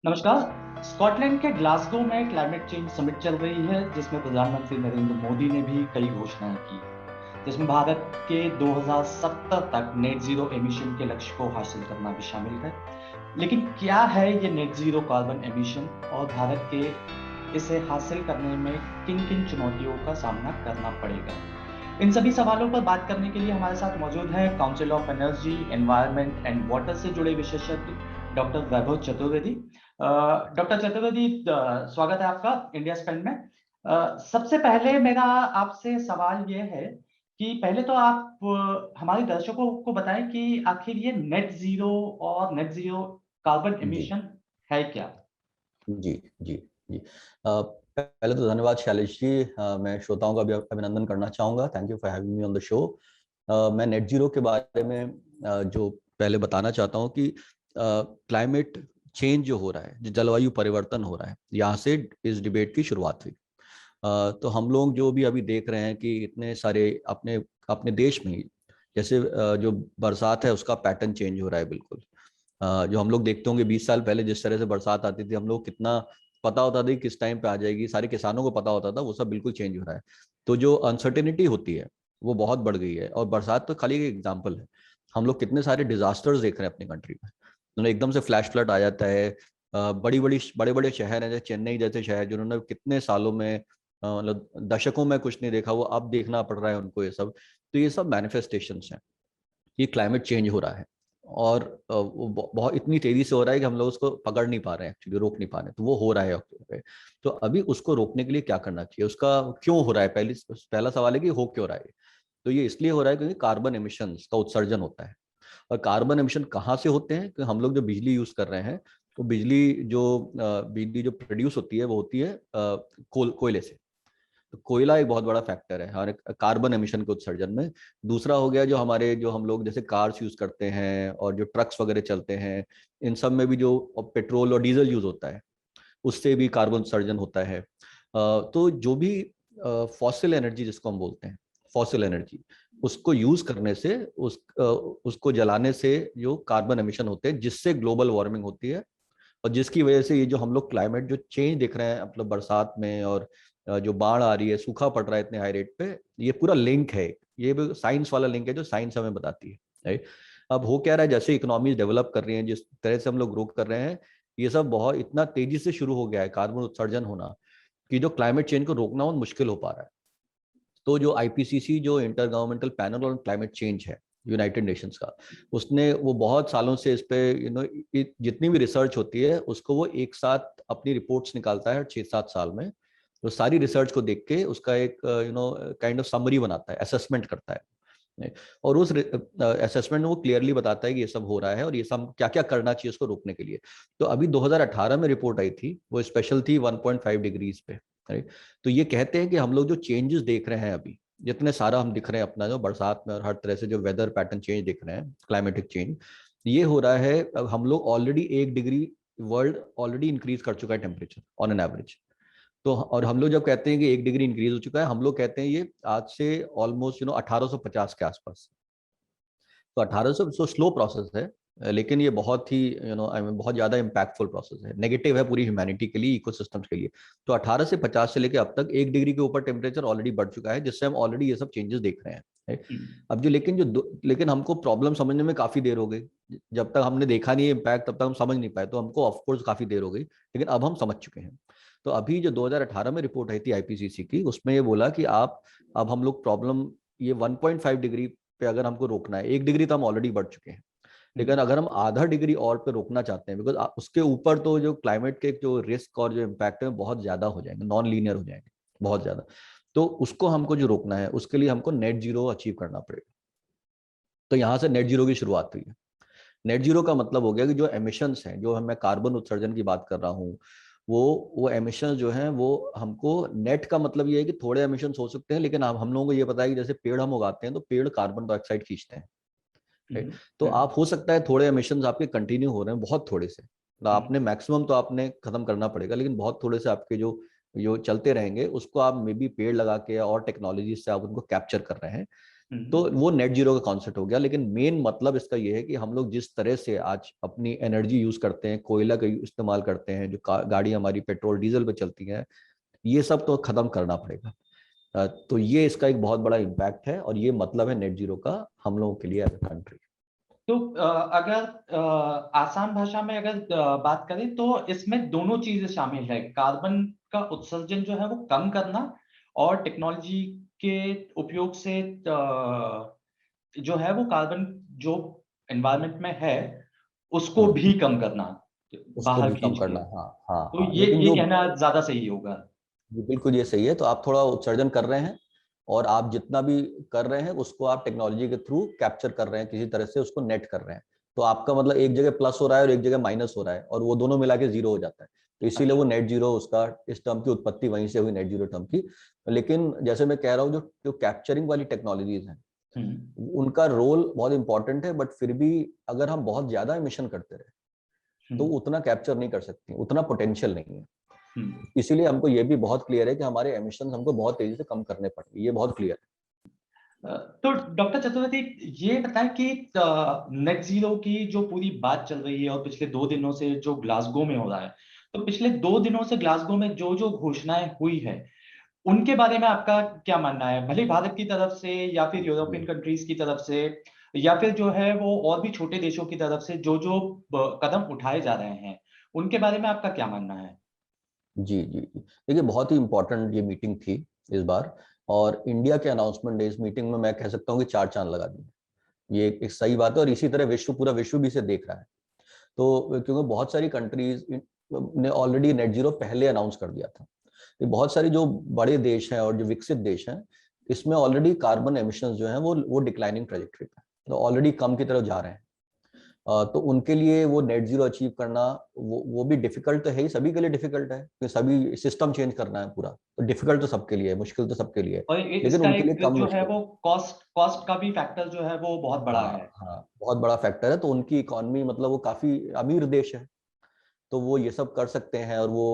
नमस्कार। स्कॉटलैंड के ग्लासगो में क्लाइमेट चेंज समिट चल रही है, जिसमें प्रधानमंत्री नरेंद्र मोदी ने भी कई घोषणाएं की, जिसमें भारत के 2070 तक नेट जीरो एमिशन के लक्ष्य को हासिल करना भी शामिल है। लेकिन क्या है ये नेट जीरो कार्बन एमिशन और भारत के इसे हासिल करने में किन किन चुनौतियों का सामना करना पड़ेगा? इन सभी सवालों पर बात करने के लिए हमारे साथ मौजूद है council of energy, environment and water से जुड़े विशेषज्ञ डॉक्टर वैभव चतुर्वेदी। डॉक्टर चतुर्वेदी, स्वागत है आपका इंडिया स्पेंड में। सबसे पहले मेरा आपसे सवाल ये है कि पहले तो आप हमारे दर्शकों को बताएं कि आखिर ये नेट जीरो और नेट जीरो कार्बन जी, एमिशन है क्या? जी, जी, जी। पहले तो धन्यवाद शैलेश जी। मैं श्रोताओं का भी अभिनंदन करना चाहूँगा। Thank you for having me on the show. मैं नेट ज़ीरो के बारे में जो पहले बताना चाहता हूँ कि क्लाइमेट चेंज जो हो रहा है, जो जलवायु परिवर्तन हो रहा है, यहाँ से इस डिबेट की शुरुआत हुई। तो हम लोग जो भी अभी देख रहे हैं कि इतने सारे अपने अपने देश में ही जैसे जो बरसात है उसका पैटर्न चेंज हो रहा है बिल्कुल। जो हम लोग देखते होंगे 20 साल पहले जिस तरह से बरसात आती थी, हम लोग कितना पता होता था कि किस टाइम पे आ जाएगी, सारे किसानों को पता होता था, वो सब बिल्कुल चेंज हो रहा है। तो जो अनसर्टेनिटी होती है वो बहुत बढ़ गई है। और बरसात तो खाली एक एग्जाम्पल है, हम लोग कितने सारे डिजास्टर्स देख रहे हैं अपनी कंट्री में। तो एकदम से फ्लैश फ्लड आ जाता है। बड़े बड़े शहर हैं जैसे चेन्नई जैसे शहर, जिन्होंने कितने सालों में मतलब दशकों में कुछ नहीं देखा, वो अब देखना पड़ रहा है उनको ये सब। तो ये सब मैनिफेस्टेशंस हैं, ये क्लाइमेट चेंज हो रहा है। और वो बहुत इतनी तेजी से हो रहा है कि हम लोग उसको पकड़ नहीं पा रहे हैं, एक्चुअली रोक नहीं पा रहे हैं। तो वो हो रहा है अक्टूबर पे। तो अभी उसको रोकने के लिए क्या करना चाहिए, उसका क्यों हो रहा है, पहला सवाल है कि हो क्यों रहा है। तो ये इसलिए हो रहा है क्योंकि कार्बन एमिशंस का उत्सर्जन होता है। और कार्बन एमिशन कहाँ से होते हैं कि हम लोग जो बिजली यूज कर रहे हैं, तो बिजली जो प्रोड्यूस होती है वो होती है कोयले से। तो कोयला एक बहुत बड़ा फैक्टर है हमारे कार्बन एमिशन के उत्सर्जन में। दूसरा हो गया जो हम लोग जैसे कार्स यूज करते हैं और जो ट्रक्स वगैरह चलते हैं, इन सब में भी जो पेट्रोल और डीजल यूज होता है, उससे भी कार्बन उत्सर्जन होता है। तो जो भी फॉसिल एनर्जी जिसको हम बोलते हैं, फॉसिल एनर्जी, उसको यूज करने से उसको जलाने से जो कार्बन एमिशन होते हैं, जिससे ग्लोबल वार्मिंग होती है। और जिसकी वजह से ये जो हम लोग क्लाइमेट जो चेंज देख रहे हैं, मतलब बरसात में, और जो बाढ़ आ रही है, सूखा पड़ रहा है इतने हाई रेट पे, ये पूरा लिंक है। ये भी साइंस वाला लिंक है जो साइंस हमें बताती है, राइट। अब हो क्या रहा है, जैसे इकोनॉमीज डेवलप कर रही हैं, जिस तरह से हम लोग ग्रो कर रहे हैं, ये सब बहुत इतना तेजी से शुरू हो गया है कार्बन उत्सर्जन होना, कि जो क्लाइमेट चेंज को रोकना बहुत मुश्किल हो पा रहा है। तो जो आईपीसीसी, जो inter governmental panel on climate change है यूनाइटेड नेशंस का, उसने वो बहुत सालों से इस पे जितनी भी रिसर्च होती है उसको वो एक साथ अपनी रिपोर्ट्स निकालता है 6-7 साल में। तो सारी रिसर्च को देख के उसका एक काइंड ऑफ समरी बनाता है, असेसमेंट करता है। और उस असेसमेंट में वो क्लियरली बताता है कि ये सब हो रहा है और ये सब क्या क्या करना चाहिए उसको रोकने के लिए। तो अभी 2018 में रिपोर्ट आई थी, वो स्पेशल थी 1.5 डिग्रीज पे, राइट। तो ये कहते हैं कि हम लोग जो चेंजेस देख रहे हैं अभी, जितने सारा हम दिख रहे हैं अपना जो बरसात में और हर तरह से जो वेदर पैटर्न चेंज दिख रहे हैं, क्लाइमेटिक चेंज, ये हो रहा है। अब हम लोग already 1 degree, world already increase कर चुका है टेम्परेचर ऑन एन एवरेज। तो और हम लोग जब कहते हैं कि 1 डिग्री इंक्रीज हो चुका है, हम लोग कहते हैं ये आज से ऑलमोस्ट 1850 के आसपास। तो 1800 तो स्लो प्रोसेस है, लेकिन ये बहुत ही आई मीन बहुत ज्यादा इम्पैक्टफुल प्रोसेस है, नेगेटिव है पूरी ह्यूमैनिटी के लिए, इकोसिस्टम्स के लिए। तो 18 से 50 से लेकर अब तक 1 डिग्री के ऊपर टेम्परेचर ऑलरेडी बढ़ चुका है, जिससे हम ऑलरेडी ये सब चेंजेस देख रहे हैं, right? अब लेकिन हमको प्रॉब्लम समझने में काफी देर हो गई। जब तक हमने देखा नहीं है इम्पैक्ट, तब तक हम समझ नहीं पाए। तो हमको ऑफकोर्स काफी देर हो गई, लेकिन अब हम समझ चुके हैं। तो अभी जो 2018 में रिपोर्ट आई थी आईपीसीसी की, उसमें ये बोला कि आप अब हम लोग प्रॉब्लम ये 1.5 डिग्री पे अगर हमको रोकना है, 1 डिग्री तो हम ऑलरेडी बढ़ चुके हैं, लेकिन अगर हम आधा डिग्री और पे रोकना चाहते हैं, बिकॉज उसके ऊपर तो जो क्लाइमेट के जो रिस्क और जो इम्पैक्ट है बहुत ज्यादा हो जाएंगे, नॉन लीनियर हो जाएंगे बहुत ज्यादा। तो उसको हमको जो रोकना है, उसके लिए हमको नेट जीरो अचीव करना पड़ेगा। तो यहाँ से नेट जीरो की शुरुआत हुई है। नेट जीरो का मतलब हो गया कि जो एमिशंस हैं, जो मैं कार्बन उत्सर्जन की बात कर रहा हूँ, वो एमिशंस जो हैं, वो हमको नेट का मतलब ये है कि थोड़े एमिशंस हो सकते हैं, लेकिन हम लोगों को ये पता है कि जैसे पेड़ हम उगाते हैं तो पेड़ कार्बन डाइऑक्साइड खींचते हैं, राइट। तो आप हो सकता है थोड़े एमिशंस आपके कंटिन्यू हो रहे हैं, बहुत थोड़े से, मतलब आपने मैक्सिमम तो आपने खत्म करना पड़ेगा, लेकिन बहुत थोड़े से आपके जो जो चलते रहेंगे, उसको आप मे बी पेड़ लगा के और टेक्नोलॉजी से आप उनको कैप्चर कर रहे हैं। तो वो नेट जीरो का कॉन्सेप्ट हो गया। लेकिन मेन मतलब इसका ये है कि हम लोग जिस तरह से आज अपनी एनर्जी यूज करते हैं, कोयला का इस्तेमाल करते हैं, जो गाड़ी हमारी पेट्रोल डीजल पे चलती है, ये सब तो खत्म करना पड़ेगा। तो ये इसका एक बहुत बड़ा इम्पैक्ट है और ये मतलब है नेट जीरो का हम लोगों के लिए एज अ कंट्री। तो अगर आसान भाषा में अगर बात करें तो इसमें दोनों चीजें शामिल है, कार्बन का उत्सर्जन जो है वो कम करना, और टेक्नोलॉजी के उपयोग से जो है वो कार्बन जो एनवायरनमेंट में है उसको भी कम करना, उसको बाहर भी कम खींच के। करना, हाँ हाँ तो हाँ। ये लेकिन ये जो कहना ज्यादा सही होगा। जी बिल्कुल ये सही है। तो आप थोड़ा उत्सर्जन कर रहे हैं और आप जितना भी कर रहे हैं उसको आप टेक्नोलॉजी के थ्रू कैप्चर कर रहे हैं, किसी तरह से उसको नेट कर रहे हैं। तो आपका मतलब एक जगह प्लस हो रहा है और एक जगह माइनस हो रहा है और वो दोनों मिला के जीरो हो जाता है। तो इसीलिए वो अच्छा। नेट जीरो, उसका इस टर्म की उत्पत्ति वहीं से हुई, नेट जीरो टर्म की। लेकिन जैसे मैं कह रहा हूँ, जो जो कैप्चरिंग वाली टेक्नोलॉजीज हैं उनका रोल बहुत इंपॉर्टेंट है, बट फिर भी अगर हम बहुत ज्यादा इमिशन करते रहे तो हम्म उतना कैप्चर नहीं कर सकती, उतना पोटेंशियल नहीं है। हम्म इसीलिए हमको ये भी बहुत क्लियर है कि हमारे एमिशन हमको बहुत तेजी से कम करने पड़ेंगे, ये बहुत क्लियर है। तो डॉक्टर चतुर्वेदी, ये बताएं कि नेट जीरो की जो पूरी बात चल रही है और पिछले 2 दिनों से जो ग्लासगो में हो रहा है, तो पिछले 2 दिनों से ग्लासगो में जो जो घोषणाएं हुई है उनके बारे में आपका क्या मानना है, भले भारत की तरफ से या फिर यूरोपियन कंट्रीज की तरफ से या फिर जो है वो और भी छोटे देशों की तरफ से जो जो कदम उठाए जा रहे हैं, उनके बारे में आपका क्या मानना है? जी जी जी, देखिए बहुत ही इंपॉर्टेंट ये मीटिंग थी इस बार। और इंडिया के अनाउंसमेंट डे, इस मीटिंग में मैं कह सकता हूँ कि 4 चांद लगा दिए। ये एक सही बात है और इसी तरह विश्व, पूरा विश्व भी इसे देख रहा है। तो क्योंकि बहुत सारी कंट्रीज ने ऑलरेडी नेट जीरो पहले अनाउंस कर दिया था। ये बहुत सारी जो बड़े देश हैं और जो विकसित देश हैं, इसमें ऑलरेडी कार्बन एमिशंस जो हैं वो डिक्लाइनिंग ट्रेजेक्टरी पे, तो ऑलरेडी कम की तरफ जा रहे हैं। तो उनके लिए वो नेट जीरो अचीव करना, वो भी डिफिकल्ट तो है ही, सभी के लिए डिफिकल्ट है क्योंकि सभी सिस्टम चेंज करना है पूरा। तो डिफिकल्ट तो सबके लिए है, मुश्किल तो सबके लिए है, और लेकिन इसका उनके लिए एक कम जो है मुश्किल। वो कॉस्ट कॉस्ट का भी फैक्टर जो है वो बहुत बड़ा हाँ है। हाँ, बहुत बड़ा फैक्टर है। तो उनकी इकोनॉमी, मतलब वो काफी अमीर देश है, तो वो ये सब कर सकते हैं। और वो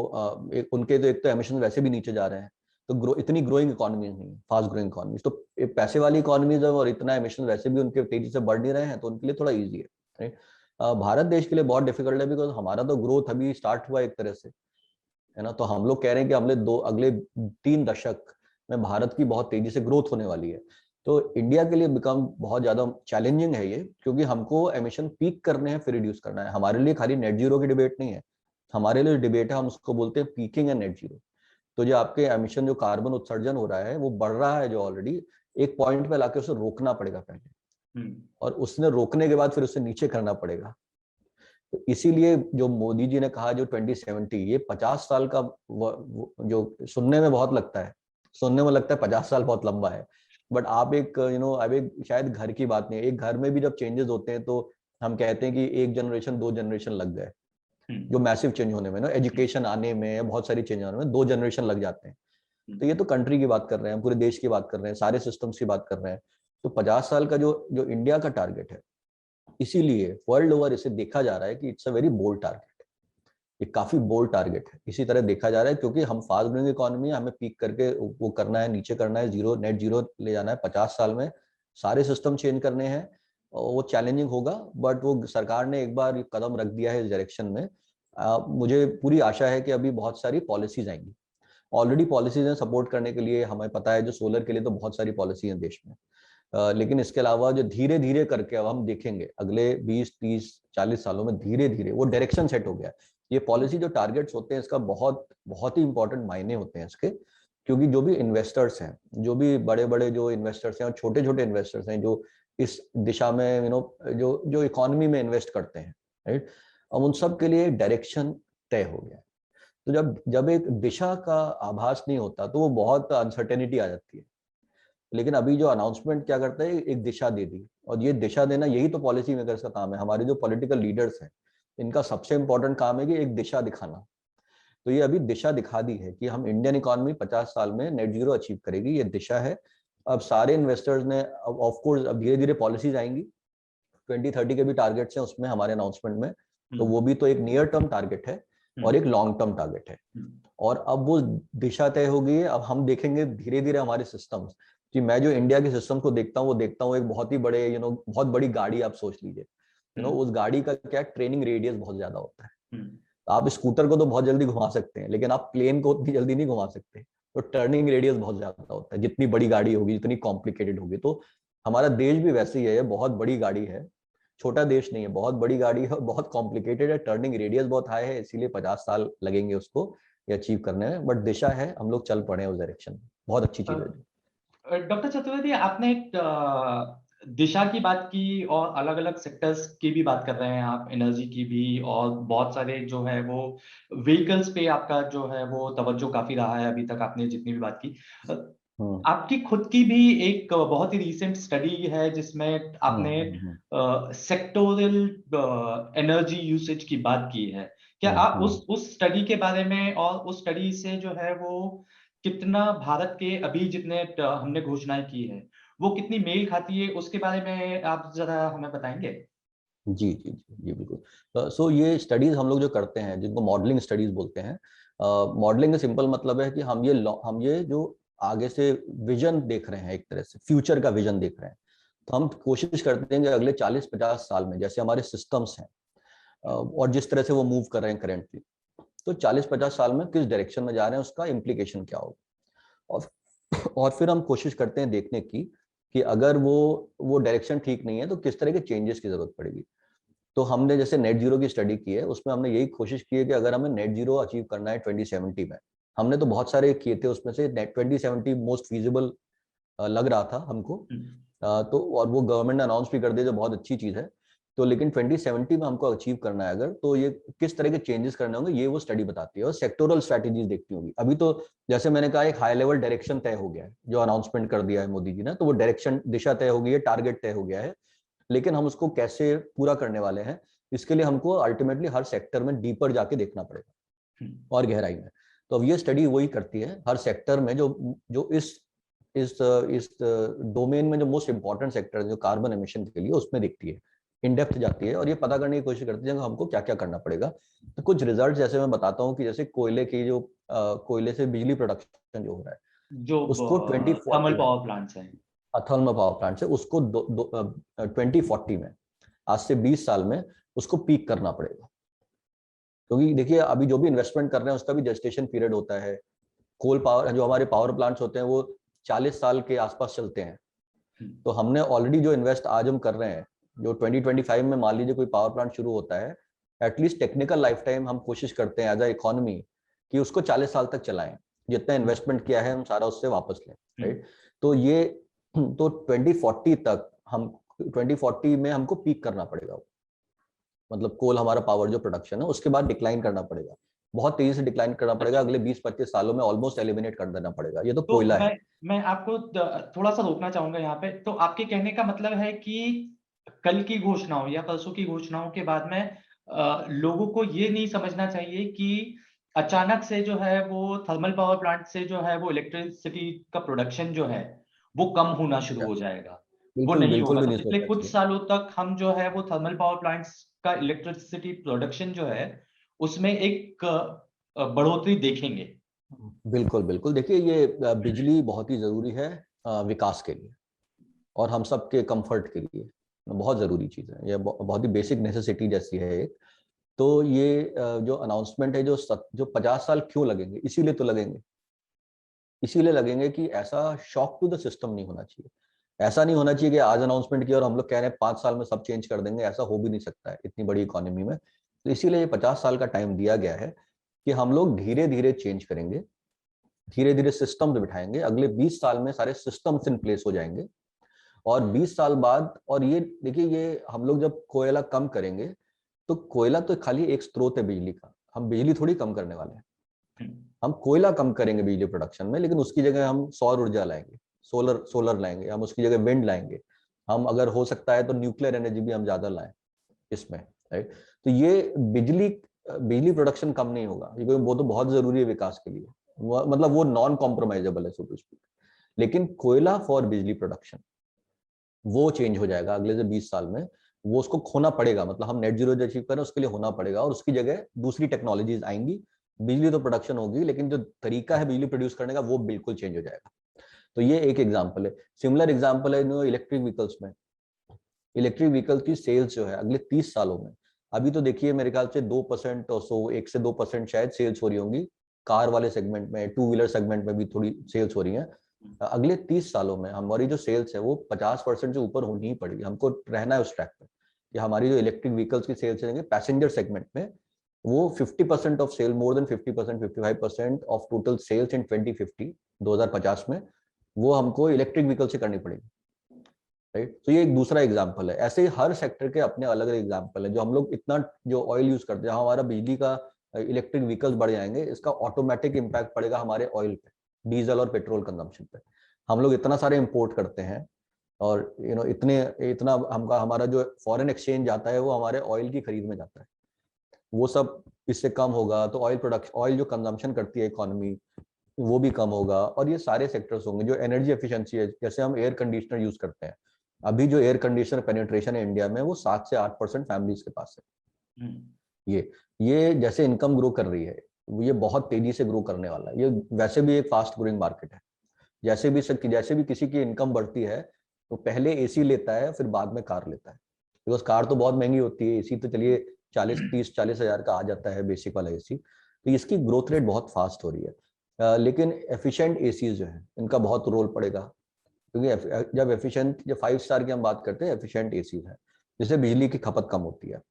उनके तो एक तो एमिशन वैसे भी नीचे जा रहे हैं, तो इतनी ग्रोइंग इकोनॉमी नहीं है, फास्ट ग्रोइंग इकोनॉमी। तो पैसे वाली इकोनॉमीज है और इतना एमिशन वैसे भी उनके तेजी से बढ़ नहीं रहे हैं, तो उनके लिए थोड़ा ईजी है, राइट। भारत देश के लिए बहुत डिफिकल्ट है, बिकॉज हमारा तो ग्रोथ अभी स्टार्ट हुआ एक तरह से, है ना। तो हम लोग कह रहे हैं कि अगले 3 दशक में भारत की बहुत तेजी से ग्रोथ होने वाली है। तो इंडिया के लिए बिकम बहुत ज्यादा चैलेंजिंग है ये, क्योंकि हमको एमिशन पीक करने हैं फिर रिड्यूस करना है। हमारे लिए खाली नेट जीरो की डिबेट नहीं है, हमारे लिए डिबेट है, हम उसको बोलते हैं पीकिंग एंड नेट जीरो। तो जो आपके एमिशन, जो कार्बन उत्सर्जन हो रहा है वो बढ़ रहा है, जो ऑलरेडी एक पॉइंट पे लाके उसे रोकना पड़ेगा पहले, और उसने रोकने के बाद फिर उसे नीचे करना पड़ेगा। तो इसीलिए जो मोदी जी ने कहा, जो 2070, ये 50 साल का जो सुनने में बहुत लगता है, सुनने में लगता है 50 साल बहुत लंबा है, बट आप एक अब एक शायद घर की बात नहीं है, एक घर में भी जब चेंजेस होते हैं तो हम कहते हैं कि 1 जनरेशन 2 जनरेशन लग गए, जो मैसिव चेंज होने में ना, एजुकेशन आने में, बहुत सारी चेंज आने में 2 जनरेशन लग जाते हैं। तो ये तो कंट्री की बात कर रहे हैं, पूरे देश की बात कर रहे हैं, सारे सिस्टम्स की बात कर रहे हैं। तो 50 साल का जो जो इंडिया का टारगेट है, इसीलिए वर्ल्ड ओवर इसे देखा जा रहा है कि it's a very bold target. ये काफी बोल्ड टारगेट है, इसी तरह देखा जा रहा है, क्योंकि हम फास्ट ग्रोइंग इकोनॉमी है, हमें पीक करके वो करना है, नीचे करना है, जीरो, नेट जीरो ले जाना है 50 साल में। सारे सिस्टम चेंज करने हैं और वो चैलेंजिंग होगा, बट वो सरकार ने एक बार कदम रख दिया है इस डायरेक्शन में। मुझे पूरी आशा है कि अभी बहुत सारी पॉलिसीज आएंगी। ऑलरेडी पॉलिसीज हैं सपोर्ट करने के लिए, हमें पता है जो सोलर के लिए तो बहुत सारी पॉलिसी है देश में। लेकिन इसके अलावा जो धीरे धीरे करके अब हम देखेंगे अगले 20 30 40 सालों में, धीरे धीरे वो डायरेक्शन सेट हो गया है। ये पॉलिसी, जो टारगेट्स होते हैं, इसका बहुत बहुत ही इंपॉर्टेंट मायने होते हैं इसके, क्योंकि जो भी इन्वेस्टर्स हैं, जो भी बड़े बड़े जो इन्वेस्टर्स हैं और छोटे छोटे इन्वेस्टर्स हैं जो इस दिशा में जो जो इकोनॉमी में इन्वेस्ट करते हैं, राइट, अब उन सब के लिए डायरेक्शन तय हो गया है। तो जब जब एक दिशा का आभास नहीं होता तो वो बहुत अनसर्टेनिटी आ जाती है। लेकिन अभी जो अनाउंसमेंट क्या करता है, एक दिशा दे दी, और ये दिशा देना यही तो पॉलिसी मेकर्स का काम है। हमारे जो पॉलिटिकल लीडर्स हैं, इनका सबसे इंपॉर्टेंट काम है कि एक दिशा दिखाना। तो ये अभी दिशा दिखा दी है कि हम इंडियन इकोनॉमी 50 साल में नेट जीरो अचीव करेगी, ये दिशा है। अब सारे इन्वेस्टर्स ने, अब ऑफ कोर्स अब धीरे धीरे पॉलिसीज आएंगी, 2030 के भी टारगेट्स हैं उसमें हमारे अनाउंसमेंट में, तो वो भी तो एक नियर टर्म टारगेट है और एक लॉन्ग टर्म टारगेट है। और अब वो दिशा तय हो गई है, अब हम देखेंगे धीरे धीरे हमारे सिस्टम्स कि मैं जो इंडिया के सिस्टम को देखता हूँ, वो देखता हूँ एक बहुत ही बड़े बहुत बड़ी गाड़ी आप सोच लीजिए, उस गाड़ी का क्या ट्रेनिंग रेडियस बहुत ज्यादा होता है। आप स्कूटर को तो बहुत जल्दी घुमा सकते हैं, लेकिन आप प्लेन को उतनी जल्दी नहीं घुमा सकते। तो टर्निंग रेडियस बहुत ज्यादा होता है, जितनी बड़ी गाड़ी होगी, जितनी कॉम्प्लिकेटेड होगी। तो हमारा देश भी वैसे ही है, बहुत बड़ी गाड़ी है, छोटा देश नहीं है, बहुत बड़ी गाड़ी है, बहुत कॉम्प्लिकेटेड है, टर्निंग रेडियस बहुत हाई है, इसीलिए 50 साल लगेंगे उसको ये अचीव करने में। बट दिशा है, हम लोग चल पड़े हैं उस डायरेक्शन में, बहुत अच्छी चीज है। डॉक्टर चतुर्वेदी, आपने दिशा की बात की और अलग अलग सेक्टर्स की भी बात कर रहे हैं आप, एनर्जी की भी, और बहुत सारे जो है वो व्हीकल्स पे आपका जो है वो तवज्जो काफी रहा है अभी तक आपने जितनी भी बात की। आपकी खुद की भी एक बहुत ही रीसेंट स्टडी है जिसमें आपने सेक्टोरल एनर्जी यूसेज की बात की है। क्या आप उस स्टडी के बारे में और उस स्टडी से जो है वो कितना भारत के अभी जितने हमने घोषणाएं की है वो कितनी मेल खाती है, उसके बारे में आप जरा हमें बताएंगे? जी जी जी जी बिल्कुल। सो ये स्टडीज हम लोग जो करते हैं, जिनको मॉडलिंग स्टडीज बोलते हैं। मॉडलिंग का सिंपल मतलब है कि हम ये जो आगे से विजन देख रहे हैं, एक तरह से फ्यूचर का विजन देख रहे हैं। तो हम कोशिश करते हैं कि अगले 40-50 साल में जैसे हमारे सिस्टम्स हैं और जिस तरह से वो मूव कर रहे हैं करेंटली, तो 40-50 साल में किस डायरेक्शन में जा रहे हैं, उसका इम्प्लीकेशन क्या होगा। और फिर हम कोशिश करते हैं देखने की कि अगर वो डायरेक्शन ठीक नहीं है तो किस तरह के चेंजेस की जरूरत पड़ेगी। तो हमने जैसे नेट जीरो की स्टडी की है, उसमें हमने यही कोशिश की है कि अगर हमें नेट जीरो अचीव करना है 2070 में, हमने तो बहुत सारे किए थे, उसमें से नेट 2070 मोस्ट फीजिबल लग रहा था हमको। तो और वो गवर्नमेंट ने अनाउंस भी कर दिया, जो बहुत अच्छी चीज है। तो लेकिन 2070 में हमको अचीव करना है अगर, तो ये किस तरह के चेंजेस करने होंगे, ये वो स्टडी बताती है, और सेक्टोरल स्ट्रैटेजीज देखती होगी। अभी तो जैसे मैंने कहा, एक हाई लेवल डायरेक्शन तय हो गया है, जो अनाउंसमेंट कर दिया है मोदी जी ने, तो वो डायरेक्शन, दिशा तय हो गई है, टारगेट तय हो गया है। लेकिन हम उसको कैसे पूरा करने वाले हैं, इसके लिए हमको अल्टीमेटली हर सेक्टर में डीपर जाके देखना पड़ेगा और गहराई में। तो अब ये स्टडी वही करती है, हर सेक्टर में जो जो इस डोमेन में जो मोस्ट इंपॉर्टेंट सेक्टर है जो कार्बन एमिशन के लिए, उसमें दिखती है, इन डेप्थ जाती है और ये पता करने की कोशिश करती है कि हमको क्या क्या करना पड़ेगा। तो कुछ रिजल्ट जैसे मैं बताता हूँ कि जैसे कोयले की जो कोयले से बिजली प्रोडक्शन जो हो रहा है, जो उसको 2040 थर्मल में, पावर प्लांट्स हैं, थर्मल पावर प्लांट से उसको 2040 में, आज से 20 साल में उसको पीक करना पड़ेगा। क्योंकि देखिए, अभी जो भी इन्वेस्टमेंट कर रहे हैं उसका भी जेस्टेशन पीरियड होता है। कोल पावर, जो हमारे पावर प्लांट्स होते हैं, वो 40 साल के आसपास चलते हैं। तो हमने ऑलरेडी जो इन्वेस्ट आज हम कर रहे हैं, जो 2025 में मान लीजिए कोई पावर प्लांट शुरू होता है, एटलीस्ट टेक्निकल लाइफ टाइम हम कोशिश करते हैं एज अ इकोनॉमी कि उसको 40 साल तक चलाएं, जितना इन्वेस्टमेंट किया है हम सारा उससे वापस लें, राइट। तो ये तो 2040 तक हम 2040 में हमको पीक करना पड़ेगा, मतलब कोल हमारा पावर जो प्रोडक्शन है, उसके बाद डिक्लाइन करना पड़ेगा, बहुत तेजी से डिक्लाइन करना पड़ेगा, अगले 20-25 सालों में ऑलमोस्ट एलिमिनेट कर देना पड़ेगा। ये तो कोयला है। मैं आपको थोड़ा सा रोकना चाहूंगा यहाँ पे। तो आपके कहने का मतलब है कि कल की घोषणाओं या परसों की घोषणाओं के बाद में लोगों को ये नहीं समझना चाहिए कि अचानक से जो है वो थर्मल पावर प्लांट से जो है वो इलेक्ट्रिसिटी का प्रोडक्शन जो है वो कम होना शुरू हो जाएगा। वो बिल्कुल नहीं बिल्कुल होगा। भी तो नहीं पिछले सोचना कुछ चाहिए। सालों तक हम जो है वो थर्मल पावर प्लांट्स का इलेक्ट्रिसिटी प्रोडक्शन जो है उसमें एक बढ़ोतरी देखेंगे। बिल्कुल बिल्कुल, देखिए ये बिजली बहुत ही जरूरी है विकास के लिए और हम सब के कंफर्ट के लिए, बहुत जरूरी चीज है ये, बहुत ही बेसिक नेसेसिटी जैसी है एक। तो ये जो अनाउंसमेंट है, जो 50 साल क्यों लगेंगे, इसीलिए तो लगेंगे, इसीलिए लगेंगे कि ऐसा शॉक टू द सिस्टम नहीं होना चाहिए। ऐसा नहीं होना चाहिए कि आज अनाउंसमेंट किया और हम लोग कह रहे हैं 5 साल में सब चेंज कर देंगे, ऐसा हो भी नहीं सकता है इतनी बड़ी इकोनॉमी में। तो इसीलिए ये 50 साल का टाइम दिया गया है कि हम लोग धीरे धीरे चेंज करेंगे, धीरे धीरे सिस्टम्स बिठाएंगे, अगले 20 साल में सारे सिस्टम्स इन प्लेस हो जाएंगे। और 20 साल बाद, और ये देखिए, ये हम लोग जब कोयला कम करेंगे, तो कोयला तो खाली एक स्रोत है बिजली का, हम बिजली थोड़ी कम करने वाले हैं। हम कोयला कम करेंगे बिजली प्रोडक्शन में, लेकिन उसकी जगह हम सौर ऊर्जा लाएंगे, सोलर लाएंगे, हम उसकी जगह विंड लाएंगे, हम अगर हो सकता है तो न्यूक्लियर एनर्जी भी हम ज्यादा लाएं इसमें, राइट। तो ये बिजली बिजली प्रोडक्शन कम नहीं होगा, क्योंकि वो तो बहुत जरूरी है विकास के लिए, मतलब वो नॉन कॉम्प्रोमाइजेबल है, सो टू स्पीक। लेकिन कोयला फॉर बिजली प्रोडक्शन वो चेंज हो जाएगा अगले से 20 साल में, वो उसको खोना पड़ेगा, मतलब हम नेट जीरो अचीव करें उसके लिए होना पड़ेगा, और उसकी जगह दूसरी टेक्नोलॉजीज आएंगी। बिजली तो प्रोडक्शन होगी, लेकिन जो तरीका है बिजली प्रोड्यूस करने का वो बिल्कुल चेंज हो जाएगा। तो ये एक एग्जाम्पल है। सिमिलर एग्जाम्पल है इलेक्ट्रिक व्हीकल्स में। इलेक्ट्रिक व्हीकल की सेल्स जो है अगले 30 सालों में, अभी तो देखिए मेरे ख्याल से 2% और सो 1 से 2% शायद सेल्स हो रही होंगी कार वाले सेगमेंट में, टू व्हीलर सेगमेंट में भी थोड़ी सेल्स हो रही है। अगले 30 सालों में हमारी जो सेल्स है वो 50% से ऊपर होनी ही पड़ेगी, हमको रहना है उस ट्रैक पे कि हमारी जो इलेक्ट्रिक व्हीकल्स की सेल्स रहेंगे पैसेंजर सेगमेंट में, वो 50% of sale, more than 50%, 55% of total sales in 2050, 2050 में, वो हमको इलेक्ट्रिक व्हीकल से करनी पड़ेगी, राइट। तो ये एक दूसरा एग्जांपल है। ऐसे ही हर सेक्टर के अपने अलग अलग एग्जांपल है। जो हम लोग इतना जो ऑयल यूज करते हैं, हमारा बिजली का इलेक्ट्रिक व्हीकल्स बढ़ जाएंगे, इसका ऑटोमेटिक इम्पैक्ट पड़ेगा हमारे ऑयल पे, डीजल और पेट्रोल कंजम्पशन पे। हम लोग इतना सारे इंपोर्ट करते हैं और इतना हमारा जो फॉरेन एक्सचेंज जाता है वो हमारे ऑयल की खरीद में जाता है, वो सब इससे कम होगा तो ऑयल प्रोडक्शन, ऑयल जो कंजम्पशन करती है इकोनॉमी, वो भी कम होगा। और ये सारे सेक्टर्स होंगे। जो एनर्जी एफिशिएंसी है, जैसे हम एयर कंडीशनर यूज करते हैं, अभी जो एयर कंडीशनर पेनिट्रेशन है इंडिया में वो 7 से 8% फैमिलीज के पास है। ये जैसे इनकम ग्रो कर रही है, ये बहुत तेजी से ग्रो करने वाला है। ये वैसे भी एक फास्ट ग्रोइंग मार्केट है। जैसे भी किसी की इनकम बढ़ती है तो पहले एसी लेता है, फिर बाद में कार लेता है, बिकॉज कार तो बहुत महंगी होती है, एसी तो चलिए 40 हजार का आ जाता है बेसिक वाला एसी। तो इसकी ग्रोथ रेट बहुत फास्ट हो रही है। लेकिन एफिशिएंट एसी जो है इनका बहुत रोल पड़ेगा, क्योंकि जब एफिशिएंट, जब 5 स्टार की हम बात करते हैं, एफिशिएंट एसी है जिससे बिजली की खपत कम होती है।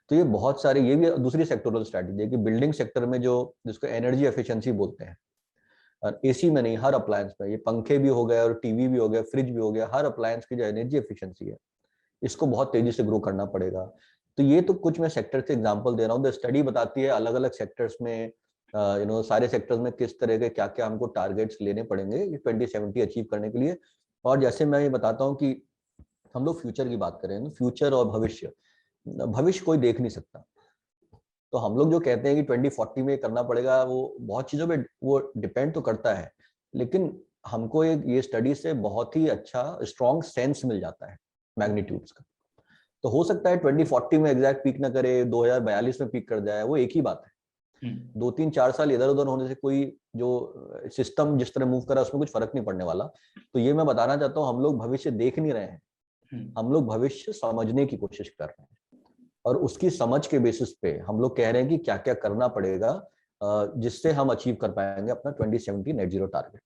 तो ये बहुत सारे, ये भी दूसरी सेक्टोरल स्ट्रैटेजी है कि बिल्डिंग सेक्टर में जो जिसको एनर्जी एफिशिएंसी बोलते हैं, और एसी में नहीं, हर अप्लायंस में, ये पंखे भी हो गए और टीवी भी हो गया, फ्रिज भी हो गया, हर अप्लायंस की जो एनर्जी एफिशिएंसी है इसको बहुत तेजी से ग्रो करना पड़ेगा। तो ये तो कुछ मैं सेक्टर से एग्जांपल दे रहा हूँ। स्टडी बताती है अलग अलग सेक्टर्स में सारे सेक्टर्स में किस तरह के क्या क्या हमको टारगेट्स लेने पड़ेंगे ये 2070 अचीव करने के लिए। और जैसे मैं ये बताता हूँ कि हम लोग फ्यूचर की बात करें, फ्यूचर और भविष्य, भविष्य कोई देख नहीं सकता। तो हम लोग जो कहते हैं कि 2040 में करना पड़ेगा, वो बहुत चीजों पे वो डिपेंड तो करता है, लेकिन हमको एक ये स्टडी से बहुत ही अच्छा स्ट्रॉन्ग सेंस मिल जाता है मैग्नीट्यूड्स का। तो हो सकता है 2040 में एग्जैक्ट पीक ना करे, 2042 में पीक कर जाए, वो एक ही बात है। 2-3-4 साल इधर उधर होने से कोई जो सिस्टम जिस तरह मूव करा उसमें कुछ फर्क नहीं पड़ने वाला। तो ये मैं बताना चाहता हूँ, हम लोग भविष्य देख नहीं रहे हैं, हम लोग भविष्य समझने की कोशिश कर रहे हैं, और उसकी समझ के बेसिस पे हम लोग कह रहे हैं कि क्या क्या करना पड़ेगा जिससे हम अचीव कर पाएंगे अपना 2070 net zero target.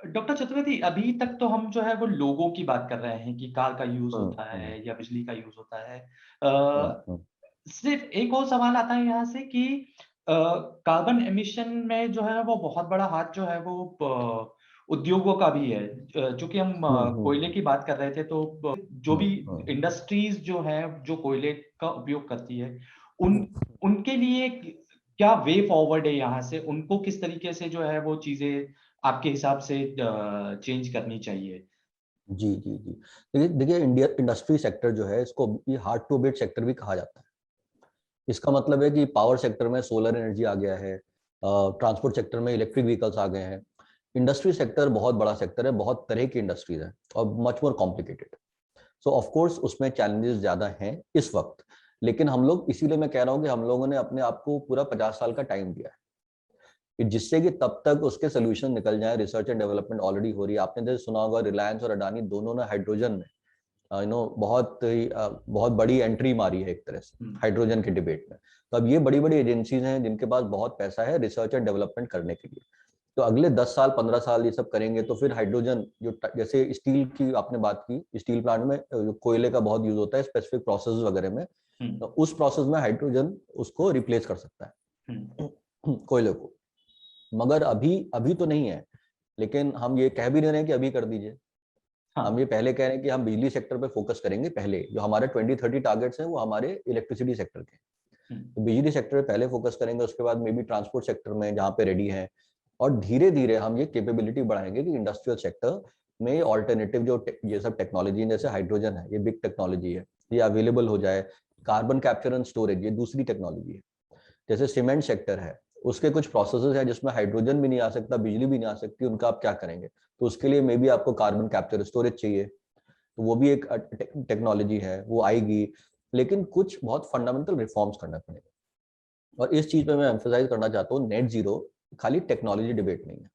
Doctor Chaturvedi, अभी तक तो हम जो है वो लोगों की बात कर रहे हैं कि कार का यूज होता है या बिजली का यूज होता है। सिर्फ एक और सवाल आता है यहाँ से कि कार्बन एमिशन में जो है वो बहुत बड़ा हाथ जो है वो उद्योगों का भी है। चूंकि हम कोयले की बात कर रहे थे, तो जो भी इंडस्ट्रीज जो है जो कोयले का उपयोग करती है, उनके लिए क्या वे फॉरवर्ड है यहाँ से? उनको किस तरीके से जो है वो चीजें आपके हिसाब से चेंज करनी चाहिए? जी जी जी, देखिए इंडिया इंडस्ट्री सेक्टर जो है, इसको ये हार्ड टू अबेट सेक्टर भी कहा जाता है। इसका मतलब है कि पावर सेक्टर में सोलर एनर्जी आ गया है, ट्रांसपोर्ट सेक्टर में इलेक्ट्रिक व्हीकल्स आ गए हैं। इंडस्ट्री सेक्टर बहुत बड़ा सेक्टर है, बहुत तरह की इंडस्ट्रीज है और much more complicated. So of course उसमें चैलेंजेस ज्यादा हैं इस वक्त, लेकिन हम लोग, इसीलिए मैं कह रहा हूँ कि हम लोगों ने अपने आप को पूरा 50 साल का टाइम दिया है कि जिससे कि तब तक उसके सोल्यूशन निकल जाए। रिसर्च एंड डेवलपमेंट ऑलरेडी हो रही है। आपने जैसे सुना होगा रिलायंस और अडानी दोनों ने हाइड्रोजन में बहुत बड़ी एंट्री मारी है एक तरह से हाइड्रोजन के डिबेट में। तो अब ये बड़ी बड़ी एजेंसीज हैं जिनके पास बहुत पैसा है रिसर्च एंड डेवलपमेंट करने के लिए। तो अगले 10 साल 15 साल ये सब करेंगे तो फिर हाइड्रोजन, जो जैसे स्टील की आपने बात की, स्टील प्लांट में कोयले का बहुत यूज होता है स्पेसिफिक प्रोसेस वगैरह में, तो उस प्रोसेस में हाइड्रोजन उसको रिप्लेस कर सकता है कोयले को। मगर अभी तो नहीं है, लेकिन हम ये कह भी नहीं रहे हैं कि अभी कर दीजिए। हम ये पहले कह रहे हैं कि हम बिजली सेक्टर पे फोकस करेंगे पहले। जो हमारे 2030 टारगेट्स हैं वो हमारे इलेक्ट्रिसिटी सेक्टर के, तो बिजली सेक्टर पे पहले फोकस करेंगे, उसके बाद मे बी ट्रांसपोर्ट सेक्टर में जहाँ पे रेडी है, और धीरे धीरे हम ये कैपेबिलिटी बढ़ाएंगे कि इंडस्ट्रियल सेक्टर में ऑल्टरनेटिव जो ये सब टेक्नोलॉजी है, जैसे हाइड्रोजन है, ये बिग टेक्नोलॉजी है, ये अवेलेबल हो जाए। कार्बन कैप्चर एंड स्टोरेज, ये दूसरी टेक्नोलॉजी है। जैसे सीमेंट सेक्टर है, उसके कुछ प्रोसेसेस हैं जिसमें हाइड्रोजन भी नहीं आ सकता, बिजली भी नहीं आ सकती, उनका आप क्या करेंगे? तो उसके लिए मे बी आपको कार्बन कैप्चर स्टोरेज चाहिए, तो वो भी एक टेक्नोलॉजी है, वो आएगी। लेकिन कुछ बहुत फंडामेंटल रिफॉर्म्स करना पड़ेगा। और इस चीज पे मैं एम्फसाइज करना चाहता हूँ, नेट जीरो खाली टेक्नोलॉजी डिबेट नहीं है,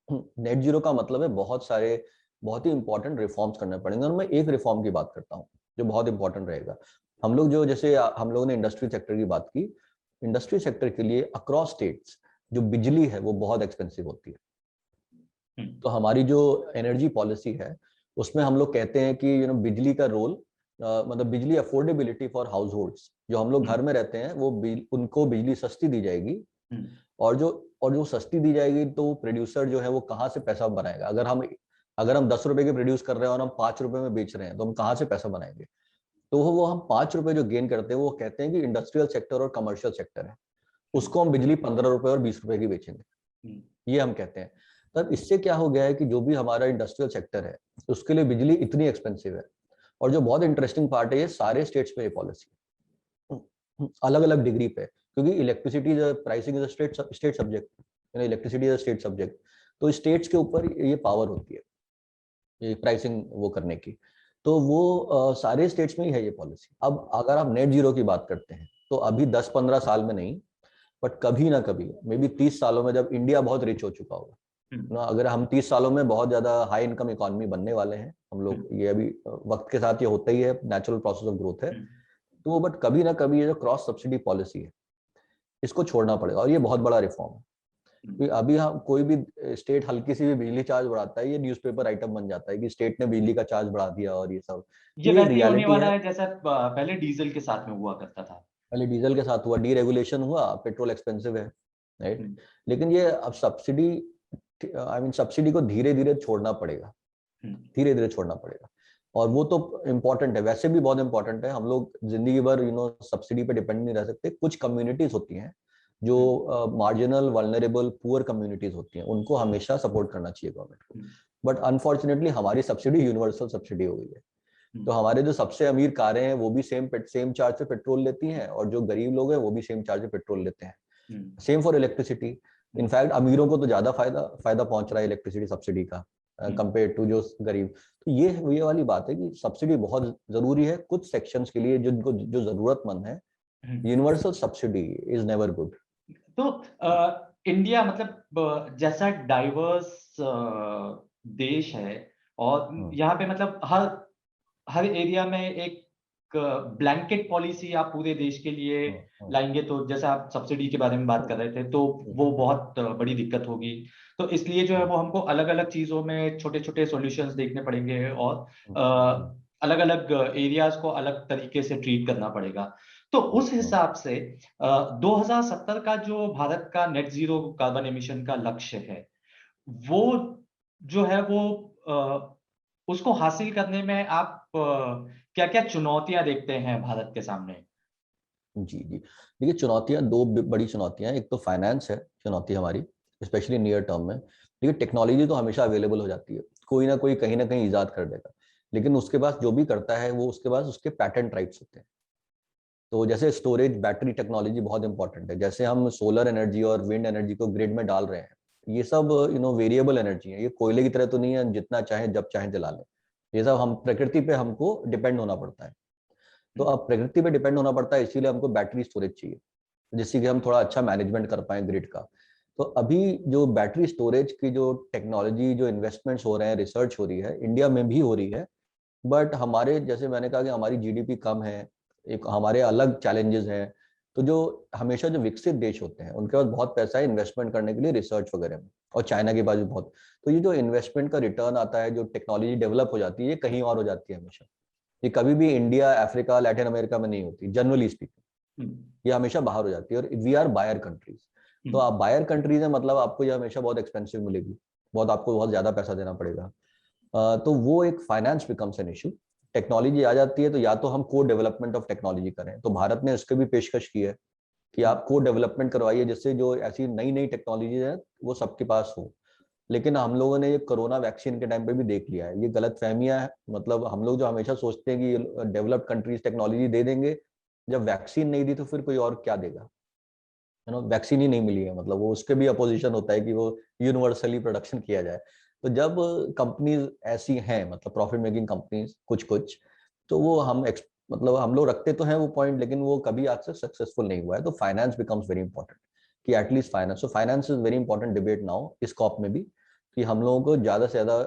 नेट जीरो का मतलब है बहुत सारे बहुत ही इंपॉर्टेंट रिफॉर्म्स करने पड़ेंगे, और मैं एक रिफॉर्म की बात करता हूँ जो बहुत इंपॉर्टेंट रहेगा। हम लोग जो, जैसे हम लोगों ने इंडस्ट्री सेक्टर की बात की, इंडस्ट्री सेक्टर के लिए अक्रॉस स्टेट्स जो बिजली है वो बहुत एक्सपेंसिव होती है। तो हमारी जो एनर्जी पॉलिसी है उसमें हम लोग कहते हैं कि बिजली का रोल, मतलब बिजली अफोर्डेबिलिटी फॉर हाउस होल्ड्स, जो हम लोग घर में रहते हैं वो उनको बिजली सस्ती दी जाएगी। और जो सस्ती दी जाएगी तो प्रोड्यूसर जो है वो कहाँ से पैसा बनाएगा? अगर हम 10 रुपए के प्रोड्यूस कर रहे हैं और हम 5 रुपए में बेच रहे हैं तो हम कहाँ से पैसा बनाएंगे? तो वो हम 5 रुपए जो गेन करते हैं वो कहते हैं कि इंडस्ट्रियल सेक्टर और कमर्शियल सेक्टर है, उसको हम बिजली 15 रुपए और 20 रुपए की बेचेंगे, ये हम कहते हैं। तब इससे क्या हो गया है कि जो भी हमारा इंडस्ट्रियल सेक्टर है उसके लिए बिजली इतनी एक्सपेंसिव है। और जो बहुत इंटरेस्टिंग पार्ट है, ये सारे स्टेट्स पे ये पॉलिसी अलग अलग डिग्री पे, क्योंकि electricity pricing is state subject, electricity is state subject. तो स्टेट्स के ऊपर ये पावर होती है ये प्राइसिंग वो करने की। तो वो सारे स्टेट्स में ही है ये पॉलिसी। अब अगर आप नेट जीरो की बात करते हैं तो अभी 10-15 साल में नहीं, बट कभी ना कभी मे बी 30 सालों में, जब इंडिया बहुत रिच हो चुका होगा ना, अगर हम 30 सालों में बहुत ज्यादा हाई इनकम इकोनॉमी बनने वाले हैं हम लोग, ये अभी वक्त के साथ ये होता ही है, नेचुरल प्रोसेस ऑफ ग्रोथ है। तो बट कभी ना कभी ये जो क्रॉस सब्सिडी पॉलिसी है इसको छोड़ना पड़ेगा, और ये बहुत बड़ा रिफॉर्म है। अभी हम कोई भी स्टेट हल्की सी भी बिजली चार्ज बढ़ाता है, ये न्यूज़पेपर आइटम बन जाता है कि स्टेट ने बिजली का चार्ज बढ़ा दिया, और ये सब ये ये वैसे ही होने रियलिटी वाला है। है जैसा पहले डीजल के साथ में हुआ करता था। पहले डीजल के साथ हुआ, डीरेगुलेशन हुआ, पेट्रोल एक्सपेंसिव है, राइट। लेकिन ये अब सब्सिडी, आई मीन सब्सिडी को धीरे धीरे छोड़ना पड़ेगा, धीरे धीरे छोड़ना पड़ेगा। और वो तो इम्पोर्टेंट है, वैसे भी बहुत इंपॉर्टेंट है। हम लोग जिंदगी भर सब्सिडी पे डिपेंड नहीं रह सकते। कुछ कम्युनिटीज होती हैं जो मार्जिनल वल्नरेबल पुअर कम्युनिटीज होती हैं, उनको हमेशा सपोर्ट करना चाहिए गवर्नमेंट को। बट अनफॉर्चुनेटली हमारी सब्सिडी यूनिवर्सल सब्सिडी हो गई है। तो हमारे जो सबसे अमीर कारें हैं वो भी सेम चार्ज पे पेट्रोल लेती हैं, और जो गरीब लोग हैं वो भी सेम चार्ज पे पेट्रोल लेते हैं। Same for electricity. इनफैक्ट अमीरों को तो ज्यादा फायदा पहुंच रहा है इलेक्ट्रिसिटी सब्सिडी का कंपेयर टू जो गरीब। तो ये वाली बात है कि सब्सिडी बहुत जरूरी है कुछ सेक्शंस के लिए जिनको जो जरूरतमंद है। Universal subsidy is never good. तो इंडिया मतलब जैसा डाइवर्स देश है, और यहाँ पे मतलब हर एरिया में एक ब्लैंकेट पॉलिसी आप पूरे देश के लिए लाएंगे, तो जैसा आप सब्सिडी के बारे में बात कर रहे थे, तो वो बहुत बड़ी दिक्कत होगी। तो इसलिए जो है वो हमको अलग अलग चीजों में छोटे छोटे सॉल्यूशंस देखने पड़ेंगे, और अलग अलग एरियाज को अलग तरीके से ट्रीट करना पड़ेगा। तो उस हिसाब से 2070 का जो भारत का नेट जीरो कार्बन एमिशन का लक्ष्य है, वो जो है वो उसको हासिल करने में आप क्या क्या चुनौतियां देखते हैं भारत के सामने? जी जी, देखिए चुनौतियां दो बड़ी चुनौतियां हैं। एक तो फाइनेंस है चुनौती हमारी, स्पेशली नियर टर्म में। देखिए टेक्नोलॉजी तो हमेशा अवेलेबल हो जाती है, कोई ना कोई कहीं ना कहीं ईजाद कर देगा, लेकिन उसके पास जो भी करता है वो उसके पास उसके पैटेंट राइट्स होते हैं। तो जैसे स्टोरेज बैटरी टेक्नोलॉजी बहुत इंपॉर्टेंट है। जैसे हम सोलर एनर्जी और विंड एनर्जी को ग्रिड में डाल रहे हैं, ये सब वेरिएबल एनर्जी है, ये कोयले की तरह तो नहीं है जितना चाहे जब चाहे जला लें। ये सब हम प्रकृति पे हमको डिपेंड होना पड़ता है। तो अब प्रकृति पे डिपेंड होना पड़ता है, इसीलिए हमको बैटरी स्टोरेज चाहिए जिससे कि हम थोड़ा अच्छा मैनेजमेंट कर पाए ग्रिड का। तो अभी जो बैटरी स्टोरेज की जो टेक्नोलॉजी, जो इन्वेस्टमेंट्स हो रहे हैं, रिसर्च हो रही है, इंडिया में भी हो रही है। बट हमारे, जैसे मैंने कहा कि हमारी जीडीपी कम है, एक हमारे अलग चैलेंजेस हैं। तो जो हमेशा जो विकसित देश होते हैं उनके पास बहुत पैसा है इन्वेस्टमेंट करने के लिए रिसर्च वगैरह में, और चाइना के पास भी बहुत। तो ये जो इन्वेस्टमेंट का रिटर्न आता है, जो टेक्नोलॉजी डेवलप हो जाती है, ये कहीं और हो जाती है हमेशा। ये कभी भी इंडिया, अफ्रीका, लैटिन अमेरिका में नहीं होती जनरली स्पीकिंग, ये हमेशा बाहर हो जाती है। और वी आर बायर कंट्रीज। तो आप बायर कंट्रीज है, मतलब आपको ये हमेशा बहुत एक्सपेंसिव मिलेगी, आपको बहुत ज्यादा पैसा देना पड़ेगा। तो वो एक finance becomes an issue. Technology आ जाती है तो या तो हम को डेवलपमेंट ऑफ टेक्नोलॉजी करें, तो भारत ने उसके भी पेशकश की है कि आप को डेवलपमेंट करवाइए, जिससे जो ऐसी नई नई टेक्नोलॉजी है वो सबके पास हो। लेकिन हम लोगों ने ये कोरोना वैक्सीन के टाइम पे भी देख लिया है, ये गलत फहमियां है। मतलब हम लोग जो हमेशा सोचते हैं कि डेवलप्ड कंट्रीज टेक्नोलॉजी दे देंगे, जब वैक्सीन नहीं दी तो फिर कोई और क्या देगा? वैक्सीन ही नहीं मिली है, मतलब वो उसके भी अपोजिशन होता है कि वो यूनिवर्सली प्रोडक्शन किया जाए। तो जब कंपनीज ऐसी हैं, मतलब प्रॉफिट मेकिंग कंपनीज कुछ कुछ, तो वो मतलब हम लोग रखते तो हैं वो पॉइंट, लेकिन वो कभी आज तक सक्सेसफुल नहीं हुआ है। तो फाइनेंस बिकम्स वेरी इंपॉर्टेंट, कि at least finance, so finance is very important debate now इस कॉप में भी, कि हम लोगों को ज्यादा से ज्यादा,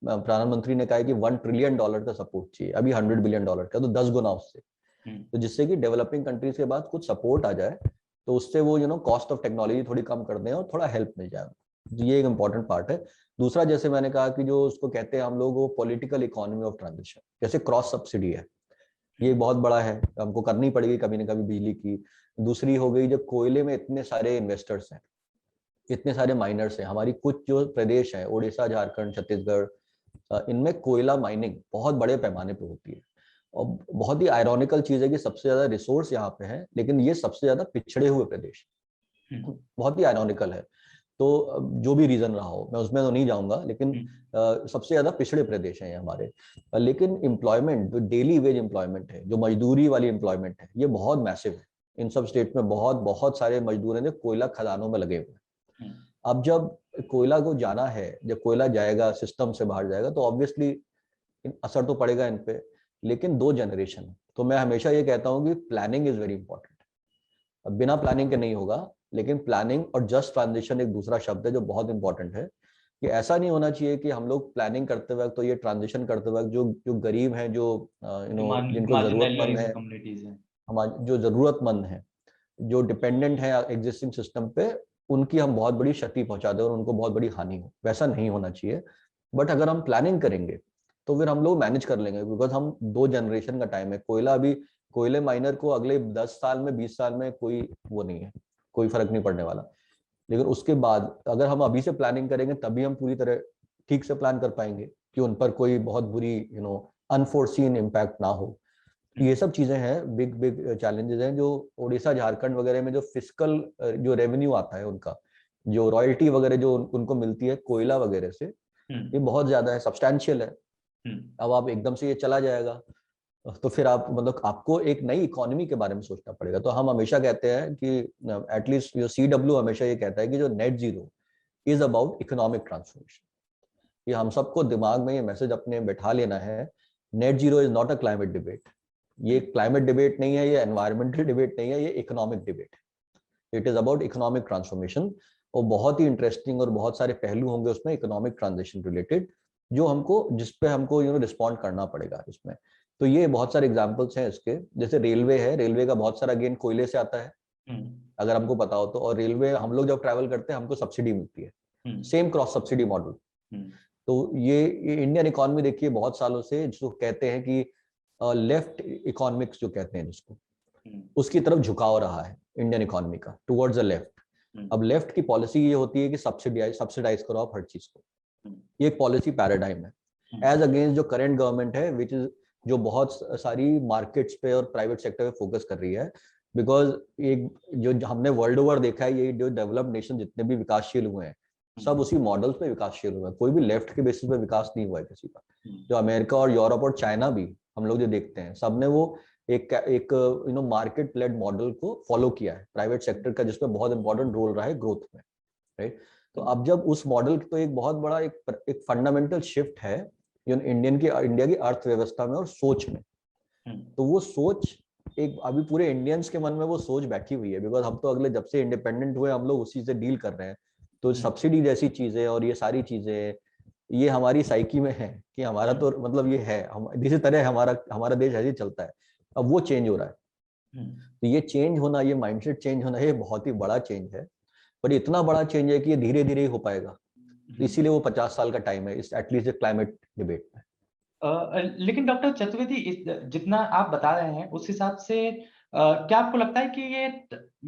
प्रधानमंत्री ने कहा है कि $1 ट्रिलियन का सपोर्ट चाहिए, अभी $100 बिलियन का, तो 10 गुना उससे, तो जिससे कि डेवलपिंग कंट्रीज के बाद कुछ सपोर्ट आ जाए, तो उससे वो कॉस्ट ऑफ टेक्नोलॉजी थोड़ी कम कर दें और थोड़ा हेल्प मिल जाए। तो ये एक इंपॉर्टेंट पार्ट है। दूसरा, जैसे मैंने कहा कि जो उसको कहते हैं हम लोग वो पॉलिटिकल इकोनॉमी ऑफ ट्रांजिशन, जैसे क्रॉस सब्सिडी है, ये बहुत बड़ा है, हमको करनी पड़ेगी कभी ना कभी बिजली की। दूसरी हो गई, जब कोयले में इतने सारे इन्वेस्टर्स हैं, इतने सारे माइनर्स हैं, हमारी कुछ जो प्रदेश हैं, उड़ीसा, झारखंड, छत्तीसगढ़, इनमें कोयला माइनिंग बहुत बड़े पैमाने पे होती है। और बहुत ही आयरॉनिकल चीज है कि सबसे ज्यादा रिसोर्स यहाँ पे है, लेकिन ये सबसे ज्यादा पिछड़े हुए प्रदेश, बहुत ही आयरॉनिकल है। तो जो भी रीजन रहा हो, मैं उसमें तो नहीं जाऊंगा, लेकिन सबसे ज्यादा पिछड़े प्रदेश हैं ये हमारे। लेकिन एम्प्लॉयमेंट, जो डेली वेज एम्प्लॉयमेंट है, जो मजदूरी वाली एम्प्लॉयमेंट है, ये बहुत मैसिव है। इन सब स्टेट में बहुत बहुत सारे मजदूर हैं जो कोयला खदानों में लगे हुए हैं। अब जब कोयला को जाना है, जब कोयला जाएगा, सिस्टम से बाहर जाएगा, तो ऑब्वियसली असर तो पड़ेगा इन पे, लेकिन 2 जनरेशन। तो मैं हमेशा ये कहता हूँ कि प्लानिंग इज वेरी इंपॉर्टेंट। अब बिना प्लानिंग के नहीं होगा, लेकिन प्लानिंग और जस्ट ट्रांजिशन एक दूसरा शब्द है जो बहुत इंपॉर्टेंट है। कि ऐसा नहीं होना चाहिए कि हम लोग प्लानिंग करते वक्त, तो ये ट्रांजिशन करते वक्त जो जो गरीब हैं, जो जिनको जरूरतमंद है, हमारे जो जरूरतमंद है, जो डिपेंडेंट है एग्जिस्टिंग सिस्टम पे, उनकी हम बहुत बड़ी क्षति पहुंचा दें और उनको बहुत बड़ी हानि हो, वैसा नहीं होना चाहिए। बट अगर हम प्लानिंग करेंगे तो फिर हम लोग मैनेज कर लेंगे, बिकॉज हम 2 जनरेशन का टाइम है। कोयला अभी, कोयले माइनर को अगले 10 साल में, 20 साल में कोई वो नहीं है, कोई फर्क नहीं पड़ने वाला। लेकिन उसके बाद अगर हम अभी से प्लानिंग करेंगे, तभी हम पूरी तरह ठीक से प्लान कर पाएंगे कि उन पर कोई बहुत बुरी अनफोर्सीन इम्पैक्ट ना हो। ये सब चीजें हैं, बिग बिग चैलेंजेस हैं, जो उड़ीसा, झारखंड वगैरह में जो फिस्कल जो रेवेन्यू आता है उनका, जो रॉयल्टी वगैरह जो उनको मिलती है कोयला वगैरह से, ये बहुत ज्यादा है, सब्सटैंशियल है। अब आप एकदम से ये चला जाएगा, तो फिर आप मतलब आपको एक नई इकोनॉमी के बारे में सोचना पड़ेगा। तो हम हमेशा कहते हैं कि एटलीस्ट जो CW हमेशा ये कहता है कि जो net zero is about economic transformation. ये हम सबको दिमाग में ये मैसेज अपने बैठा लेना है। Net zero is not a climate debate. ये क्लाइमेट डिबेट नहीं है, ये एनवायरमेंटल डिबेट नहीं है, ये इकोनॉमिक डिबेट है। It is about economic transformation. और बहुत ही इंटरेस्टिंग और बहुत सारे पहलू होंगे उसमें इकोनॉमिक ट्रांजिशन रिलेटेड, जो हमको, जिसपे हमको रिस्पॉन्ड करना पड़ेगा इसमें। तो ये बहुत सारे एग्जांपल्स हैं इसके, जैसे रेलवे है, रेलवे का बहुत सारा गेन कोयले से आता है, अगर हमको पता हो तो। और रेलवे, हम लोग जब ट्रैवल करते हैं हमको सब्सिडी मिलती है, सेम क्रॉस सब्सिडी मॉडल। तो ये इंडियन इकोनॉमी देखिए बहुत सालों से, जो कहते हैं कि लेफ्ट इकोनॉमिक्स जो कहते हैं जिसको, उसकी तरफ झुकाव रहा है इंडियन इकोनॉमी का, टुवर्ड्स द लेफ्ट। अब लेफ्ट की पॉलिसी ये होती है कि सब्सिडाइज करो आप हर चीज को, ये एक पॉलिसी पैराडाइम है, एज अगेंस्ट जो करंट गवर्नमेंट है, विच इज जो बहुत सारी मार्केट्स पे और प्राइवेट सेक्टर पे फोकस कर रही है। बिकॉज एक जो हमने वर्ल्ड ओवर देखा है, ये जो डेवलप्ड नेशन जितने भी विकासशील हुए हैं, सब उसी मॉडल्स पे विकासशील हुए हैं, कोई भी लेफ्ट के बेसिस पे विकास नहीं हुआ है किसी का। जो अमेरिका और यूरोप और चाइना भी हम लोग जो देखते हैं, सबने वो एक मार्केट लेड मॉडल को फॉलो किया है, प्राइवेट सेक्टर का जिसमें बहुत इंपॉर्टेंट रोल रहा है ग्रोथ में, राइट। तो अब जब उस मॉडल तो एक बहुत बड़ा एक फंडामेंटल शिफ्ट है इंडिया की अर्थव्यवस्था में और सोच में। तो वो सोच एक अभी पूरे इंडियंस के मन में वो सोच बैठी हुई है, बिकॉज हम तो अगले जब से इंडिपेंडेंट हुए हम लोग उसी से डील कर रहे हैं। तो सब्सिडी जैसी चीजें और ये सारी चीजें, ये हमारी साइकी में है कि हमारा तो मतलब ये है, हम इसी तरह हमारा देश ऐसे ही चलता है। अब वो चेंज हो रहा है। तो ये चेंज होना, ये माइंडसेट चेंज होना, ये बहुत ही बड़ा चेंज है। पर इतना बड़ा चेंज है कि ये धीरे धीरे ही हो पाएगा, इसीलिए वो 50 साल का टाइम है इस एटलीस्ट क्लाइमेट डिबेट में। लेकिन डॉक्टर चतुर्वेदी, जितना आप बता रहे हैं उस हिसाब से क्या आपको लगता है कि ये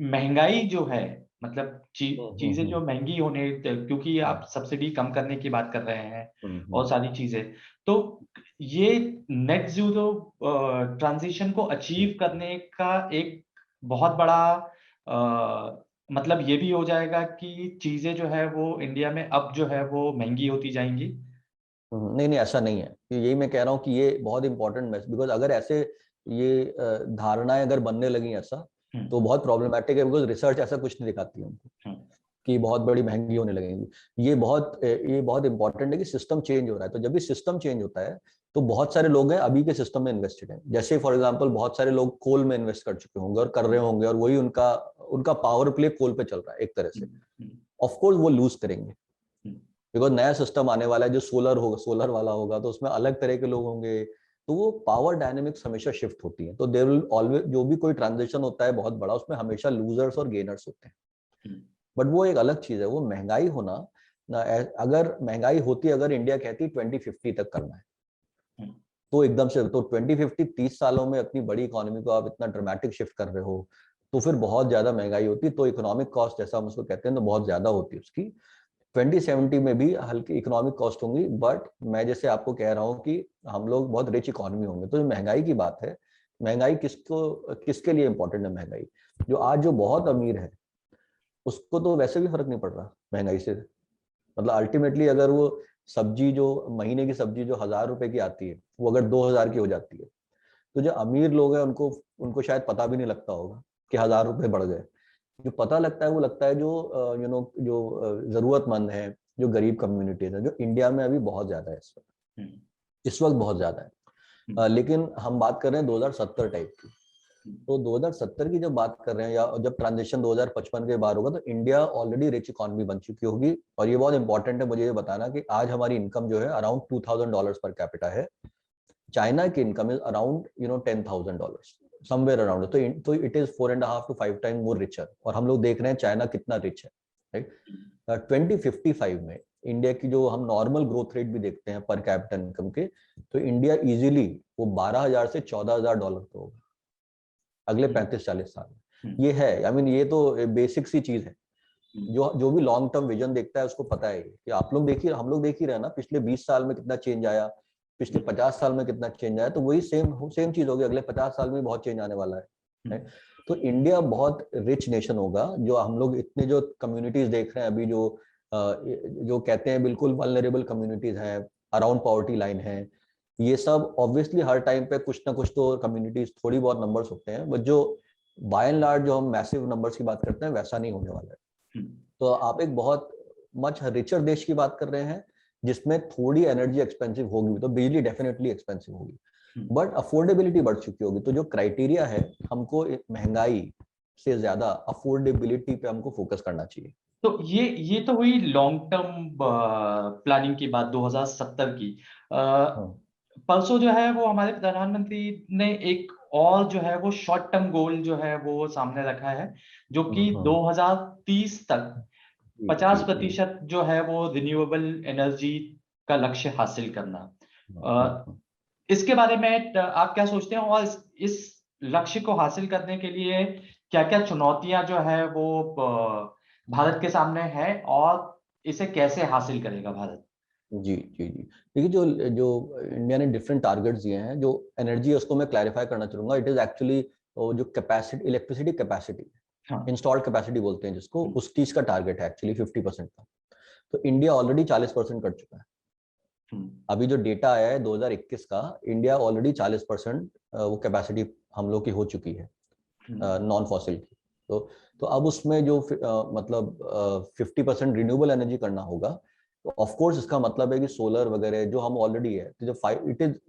महंगाई जो है, मतलब चीजें जो महंगी होने, क्योंकि आप सब्सिडी कम करने की बात कर रहे हैं और सारी चीजें, तो ये नेट जीरो ट्रांजिशन को अचीव करने का एक बहुत बड़ा मतलब ये भी हो जाएगा कि चीजें जो है वो इंडिया में अब जो है वो महंगी होती जाएंगी? नहीं नहीं, ऐसा नहीं है। यही मैं कह रहा हूँ कि ये बहुत इंपॉर्टेंट मैसेज, बिकॉज अगर ऐसे ये धारणाएं अगर बनने लगी ऐसा, तो बहुत प्रॉब्लमेटिक है, बिकॉज रिसर्च ऐसा कुछ नहीं दिखाती हमको कि बहुत बड़ी महंगी होने लगेगी। ये बहुत इंपॉर्टेंट है कि सिस्टम चेंज हो रहा है। तो जब भी सिस्टम चेंज होता है, तो बहुत सारे लोग हैं अभी के सिस्टम में इन्वेस्टेड हैं। जैसे फॉर एग्जांपल बहुत सारे लोग कोल में इन्वेस्ट कर चुके होंगे और कर रहे होंगे, और वही उनका पावर प्ले कोल पे चल रहा है एक तरह से। ऑफ कोर्स वो लूज करेंगे, बिकॉज नया सिस्टम आने वाला है जो सोलर होगा, सोलर वाला होगा, तो उसमें अलग तरह के लोग होंगे, तो वो पावर डायनेमिक्स हमेशा शिफ्ट होती है। तो देयर विल ऑलवेज, जो भी कोई ट्रांजिशन होता है बहुत बड़ा, उसमें हमेशा लूजर्स और गेनर्स होते हैं। बट वो एक अलग चीज है, वो महंगाई होना ना, अगर महंगाई होती, अगर इंडिया कहती 2050 तक करना है, तो एकदम से तो 2050 30 सालों में अपनी बड़ी इकोनॉमी को आप इतना ड्रामेटिक शिफ्ट कर रहे हो, तो फिर बहुत ज्यादा महंगाई होती, तो इकोनॉमिक कॉस्ट जैसा हम उसको कहते हैं तो बहुत ज्यादा होती है उसकी। 2070 में भी हल्की इकोनॉमिक कॉस्ट होंगी, बट मैं जैसे आपको कह रहा हूँ कि हम लोग बहुत रिच इकोनॉमी होंगे। तो जो महंगाई की बात है, महंगाई किसके लिए इंपॉर्टेंट है? महंगाई जो आज जो बहुत अमीर है उसको तो वैसे भी फर्क नहीं पड़ रहा महंगाई से। मतलब अल्टीमेटली अगर वो सब्जी, जो महीने की सब्जी जो 1000 रुपए की आती है, वो अगर 2000 की हो जाती है, तो जो अमीर लोग हैं उनको उनको शायद पता भी नहीं लगता होगा कि 1000 रुपए बढ़ गए। जो पता लगता है वो लगता है जो जो जरूरतमंद है, जो गरीब कम्युनिटीज है, जो इंडिया में अभी बहुत ज्यादा है इस वक्त बहुत ज्यादा है। लेकिन हम बात कर रहे हैं 2070 टाइप की। तो 2070 की जब बात कर रहे हैं, या जब ट्रांजिशन 2055 के बाद होगा, तो इंडिया ऑलरेडी रिच इकोनॉमी बन चुकी होगी। और ये बहुत इंपॉर्टेंट है मुझे ये बताना कि आज हमारी इनकम जो है अराउंड $2000 पर कैपिटा है। चाइना की income is around $10,000 somewhere around. तो it is 4.5 to 5 time more richer. और हम लोग देख रहे हैं चाइना कितना रिच है, राइट। 2055 में इंडिया की जो हम नॉर्मल ग्रोथ रेट भी देखते हैं पर कैपिटा इनकम के, तो इंडिया इजीली वो 12,000 से $14,000 पे होगा अगले 35-40 साल में। ये है, आई मीन ये तो बेसिक सी चीज है। जो भी लॉन्ग टर्म विजन देखता है उसको पता है कि आप लोग देखिए, हम लोग देख ही रहे हैं ना, पिछले 20 साल में कितना चेंज आया, पिछले 50 साल में कितना चेंज आया, तो वही सेम चीज होगी अगले 50 साल में बहुत चेंज आने वाला है। तो इंडिया बहुत रिच नेशन होगा। जो हम लोग इतने जो कम्युनिटीज देख रहे हैं अभी, जो कहते हैं बिल्कुल वल्नरेबल कम्युनिटीज हैं, अराउंड पॉवर्टी लाइन है, ये सब ऑब्वियसली हर टाइम पे कुछ ना कुछ तो कम्युनिटीज, थोड़ी बहुत नंबर्स होते हैं, बट जो बाय एंड लार्ज जो हम मैसिव नंबर्स की बात करते हैं वैसा नहीं होने वाला है। तो आप एक बहुत मच रिचर देश की बात कर रहे हैं जिसमें थोड़ी एनर्जी एक्सपेंसिव होगी, तो बिजली डेफिनेटली एक्सपेंसिव होगी, बट अफोर्डेबिलिटी बढ़ चुकी होगी। तो जो क्राइटेरिया है, हमको महंगाई से ज्यादा अफोर्डेबिलिटी पे हमको फोकस करना चाहिए। तो ये तो हुई लॉन्ग टर्म प्लानिंग की बात 2070 की। परसों जो है वो हमारे प्रधानमंत्री ने एक और जो है वो शॉर्ट टर्म गोल जो है वो सामने रखा है, जो कि 2030 तक 50% जो है वो रिन्यूएबल एनर्जी का लक्ष्य हासिल करना। इसके बारे में आप क्या सोचते हैं, और इस लक्ष्य को हासिल करने के लिए क्या क्या चुनौतियां जो है वो भारत के सामने है, और इसे कैसे हासिल करेगा भारत? जी जी जी, देखिए जो जो इंडिया ने डिफरेंट टारगेट्स दिए हैं, जो एनर्जी है उसको मैं क्लैरिफाई करना चाहूंगा। इट इज एक्चुअली जो capacity, electricity capacity, installed capacity बोलते हैं जिसको, उस चीज का टारगेट है एक्चुअली 50% का। तो इंडिया ऑलरेडी 40% कर चुका है। अभी जो डेटा आया है 2021 का, इंडिया ऑलरेडी 40% वो कैपेसिटी हम लोग की हो चुकी है नॉन फॉसिल की। तो अब उसमें जो मतलब 50% रिन्यूएबल एनर्जी करना होगा, तो ऑफ कोर्स इसका मतलब है कि सोलर वगैरह जो हम ऑलरेडी है, तो जो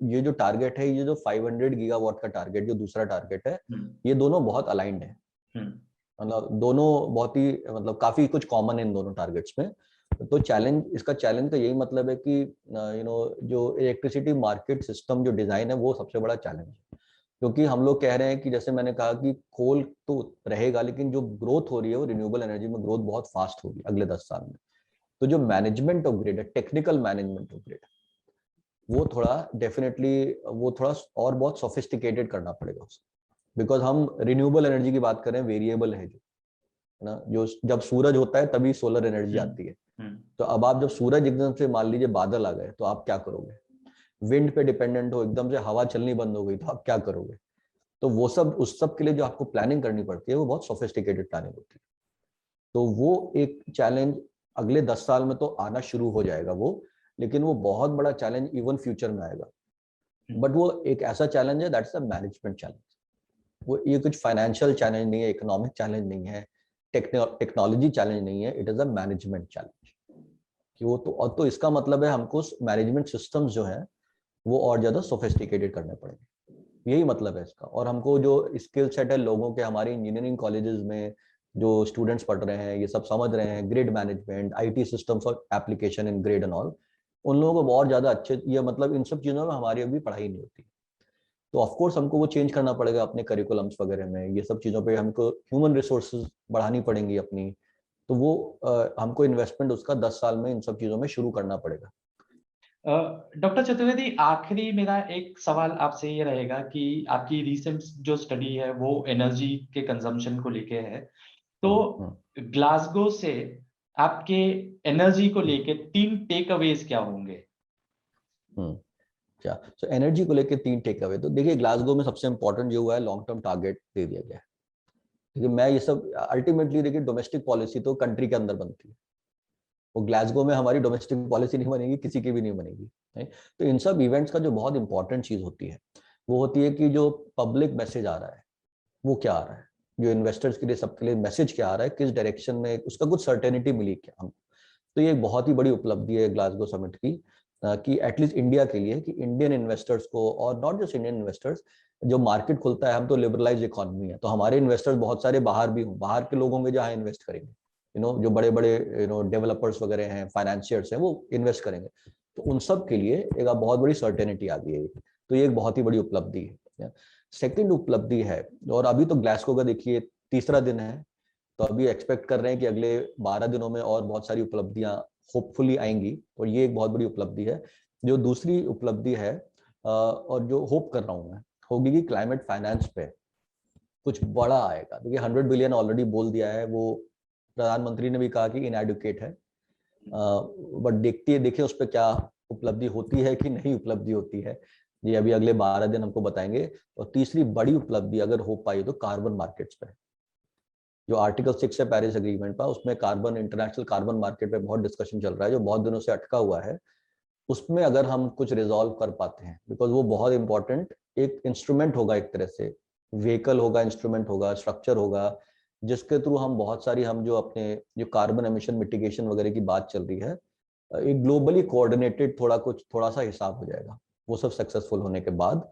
ये जो टारगेट है, ये जो 500 गीगावाट का टारगेट, जो दूसरा टारगेट है, ये दोनों बहुत अलाइंड है। मतलब दोनों बहुत ही, मतलब काफी कुछ कॉमन है इन दोनों टारगेट्स में। तो इसका चैलेंज का यही मतलब है कि जो इलेक्ट्रिसिटी मार्केट सिस्टम जो डिजाइन है, वो सबसे बड़ा चैलेंज है। क्योंकि हम लोग कह रहे हैं कि जैसे मैंने कहा कि कोल तो रहेगा, लेकिन जो ग्रोथ हो रही है वो रिन्यूएबल एनर्जी में ग्रोथ बहुत फास्ट होगी अगले 10 साल में। तो जो मैनेजमेंट ऑफ ग्रिड है, टेक्निकल मैनेजमेंट ऑफ ग्रिड, वो थोड़ा डेफिनेटली वो थोड़ा और बहुत सोफिस्टिकेटेड करना पड़ेगा उसको। बिकॉज हम रिन्यूएबल एनर्जी की बात करें, वेरिएबल है जो, है ना, जो जब सूरज होता है तभी सोलर एनर्जी आती है। तो अब आप जब सूरज एकदम से मान लीजिए बादल आ गए, तो आप क्या करोगे? विंड पे डिपेंडेंट हो, एकदम से हवा चलनी बंद हो गई, तो आप क्या करोगे? तो वो सब, उस सब के लिए जो आपको प्लानिंग करनी पड़ती है, वो बहुत सोफिस्टिकेटेड प्लानिंग होती है। तो वो एक चैलेंज अगले 10 साल में तो आना शुरू हो जाएगा वो, लेकिन वो बहुत बड़ा चैलेंज इवन फ्यूचर में आएगा। बट वो एक ऐसा चैलेंज है, दैट्स अ मैनेजमेंट चैलेंज। वो ये कुछ फाइनेंशियल चैलेंज नहीं है, इकोनॉमिक चैलेंज नहीं है, टेक्नोलॉजी चैलेंज नहीं है, it is a management challenge. कि वो तो इसका मतलब है हमको मैनेजमेंट सिस्टम्स जो है वो और ज्यादा सोफिस्टिकेटेड करने पड़ेंगे। यही मतलब है इसका। और हमको जो स्किल सेट है लोगों के, हमारे इंजीनियरिंग कॉलेजेस में जो स्टूडेंट्स पढ़ रहे हैं, ये सब समझ रहे हैं, ग्रिड मैनेजमेंट, आईटी सिस्टम्स और application in grid and all, उन लोगों को बहुत ज़्यादा अच्छे, ये मतलब इन सब चीज़ों में हमारी अभी पढ़ाई नहीं होती। तो ऑफ कोर्स हमको वो चेंज करना पड़ेगा अपने करिकुलम्स वगैरह में, ये सब चीज़ों पे हमको ह्यूमन रिसोर्सेज बढ़ानी पड़ेंगी अपनी। तो वो हमको इन्वेस्टमेंट उसका 10 साल में इन सब चीज़ों में शुरू करना पड़ेगा। डॉक्टर चतुर्वेदी, आखिरी मेरा एक सवाल आपसे ये रहेगा कि आपकी रिसेंट जो स्टडी है वो एनर्जी के कंजम्पशन को लेके है, तो ग्लासगो से आपके एनर्जी को लेके 3 टेक अवेज क्या होंगे? क्या सो एनर्जी को लेके 3 टेक अवे, तो देखिए ग्लासगो में सबसे इंपॉर्टेंट जो हुआ है, लॉन्ग टर्म टारगेट दे दिया गया है। देखिए मैं ये सब अल्टीमेटली, देखिए डोमेस्टिक पॉलिसी तो कंट्री के अंदर बनती है, वो ग्लासगो में हमारी डोमेस्टिक पॉलिसी नहीं बनेगी, किसी की भी नहीं बनेगी। तो इन सब इवेंट्स का जो बहुत इंपॉर्टेंट चीज होती है वो होती है कि जो पब्लिक मैसेज आ रहा है वो क्या आ रहा है, जो इन्वेस्टर्स के लिए, सबके लिए मैसेज क्या आ रहा है, किस डायरेक्शन में, उसका कुछ सर्टेनिटी मिली क्या हमको। तो ये एक बहुत ही बड़ी उपलब्धि है ग्लासगो समिट की, कि एटलीस्ट इंडिया के लिए, कि इंडियन इन्वेस्टर्स को, और नॉट जस्ट इंडियन इन्वेस्टर्स, जो मार्केट खुलता है, हम तो लिबरलाइज इकोनॉमी है, तो हमारे इन्वेस्टर्स बहुत सारे बाहर भी हों, बाहर के लोग होंगे जहाँ इन्वेस्ट करेंगे, जो बड़े बड़े डेवलपर्स वगैरह हैं, फाइनेंशियर्स हैं, वो इन्वेस्ट करेंगे। तो उन सब के लिए एक बहुत बड़ी सर्टेनिटी आ गई है, तो ये एक बहुत ही बड़ी उपलब्धि है। सेकेंड उपलब्धि है, और अभी तो ग्लासगो का देखिए तीसरा दिन है, तो अभी एक्सपेक्ट कर रहे हैं कि अगले 12 दिनों में और बहुत सारी उपलब्धियां होपफुली आएंगी, और ये एक बहुत बड़ी उपलब्धि है। जो दूसरी उपलब्धि है, और जो होप कर रहा हूं मैं, होगी कि क्लाइमेट फाइनेंस पे कुछ बड़ा आएगा। देखिए 100 बिलियन ऑलरेडी बोल दिया है, वो प्रधानमंत्री ने भी कहा कि इनएडुकेट है, बट देखिए उस पर क्या उपलब्धि होती है कि नहीं उपलब्धि होती है, ये अभी अगले 12 दिन हमको बताएंगे। और तीसरी बड़ी उपलब्धि अगर हो पाई तो कार्बन मार्केट्स पे, जो आर्टिकल 6 है पेरिस एग्रीमेंट का, उसमें कार्बन, इंटरनेशनल कार्बन मार्केट पे बहुत डिस्कशन चल रहा है, जो बहुत दिनों से अटका हुआ है। उसमें अगर हम कुछ रिजॉल्व कर पाते हैं, बिकॉज वो बहुत इंपॉर्टेंट एक इंस्ट्रूमेंट होगा, एक तरह से व्हीकल होगा, इंस्ट्रूमेंट होगा, स्ट्रक्चर होगा, जिसके थ्रू हम बहुत सारी, हम जो अपने जो कार्बन एमिशन मिटिगेशन वगैरह की बात चल रही है, एक ग्लोबली कोऑर्डिनेटेड थोड़ा सा हिसाब हो जाएगा वो सब सक्सेसफुल होने के बाद।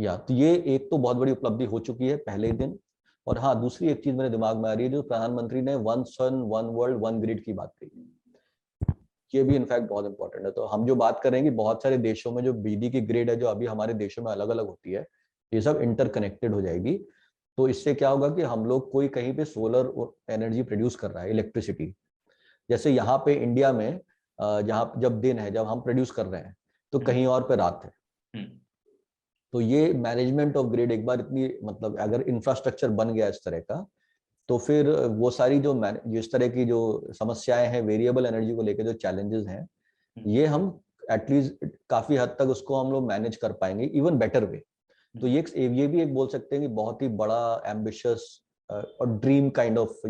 या तो ये एक तो बहुत बड़ी उपलब्धि हो चुकी है पहले ही दिन। और हाँ, दूसरी एक चीज मेरे दिमाग में आ रही है, जो प्रधानमंत्री ने one sun one world one grid की बात कही, ये भी इनफैक्ट बहुत इंपॉर्टेंट है। तो हम जो बात करेंगे, बहुत सारे देशों में जो बिजली की ग्रिड है, जो अभी हमारे देशों में अलग अलग होती है, ये सब इंटरकनेक्टेड हो जाएगी। तो इससे क्या होगा कि हम लोग, कोई कहीं पे सोलर एनर्जी प्रोड्यूस कर रहा है, इलेक्ट्रिसिटी, जैसे यहाँ पे इंडिया में जहाँ जब दिन है, जब हम प्रोड्यूस कर रहे हैं, तो कहीं और पे रात है। तो ये मैनेजमेंट ऑफ ग्रिड एक बार इतनी, मतलब अगर इंफ्रास्ट्रक्चर बन गया इस तरह का, तो फिर वो सारी जो इस तरह की जो समस्याएं हैं, वेरिएबल एनर्जी को लेकर जो चैलेंजेस हैं, ये हम एटलीस्ट काफी हद तक उसको हम लोग मैनेज कर पाएंगे इवन बेटर वे। तो ये भी एक बोल सकते हैं कि बहुत ही बड़ा एम्बिशियस और ड्रीम काइंड ऑफ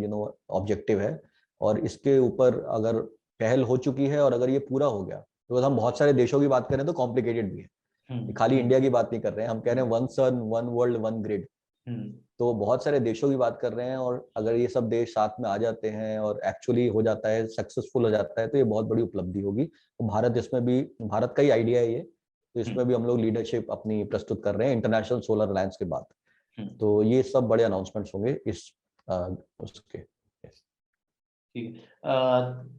ऑब्जेक्टिव है। और इसके ऊपर अगर पहल हो चुकी है, और अगर ये पूरा हो गया, तो हम बहुत सारे देशों की बात करें तो कॉम्प्लिकेटेड भी है, खाली इंडिया की बात नहीं कर रहे हैं, हम कह रहे हैं one sun one world one grid, तो बहुत सारे देशों की बात कर रहे हैं। और अगर ये सब देश साथ में आ जाते हैं और एक्चुअली हो जाता है, सक्सेसफुल हो जाता है, तो ये बहुत बड़ी उपलब्धि होगी। तो भारत इसमें भी, भारत का ही आइडिया है ये, तो इसमें भी हम लोग लीडरशिप अपनी प्रस्तुत कर रहे हैं इंटरनेशनल सोलर अलायंस के बाद। तो ये सब बड़े अनाउंसमेंट्स होंगे इस उसके। ठीक है।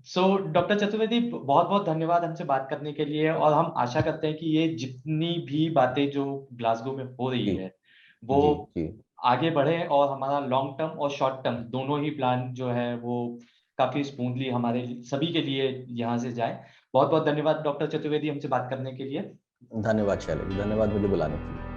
सो डॉक्टर चतुर्वेदी, बहुत बहुत धन्यवाद हमसे बात करने के लिए, और हम आशा करते हैं कि ये जितनी भी बातें जो ग्लासगो में हो रही है वो जी आगे बढ़े, और हमारा लॉन्ग टर्म और शॉर्ट टर्म दोनों ही प्लान जो है वो काफी स्मूथली हमारे सभी के लिए यहाँ से जाए। बहुत बहुत धन्यवाद डॉक्टर चतुर्वेदी हमसे बात करने के लिए। धन्यवाद शैलेश, धन्यवाद मुझे बुलाने के लिए।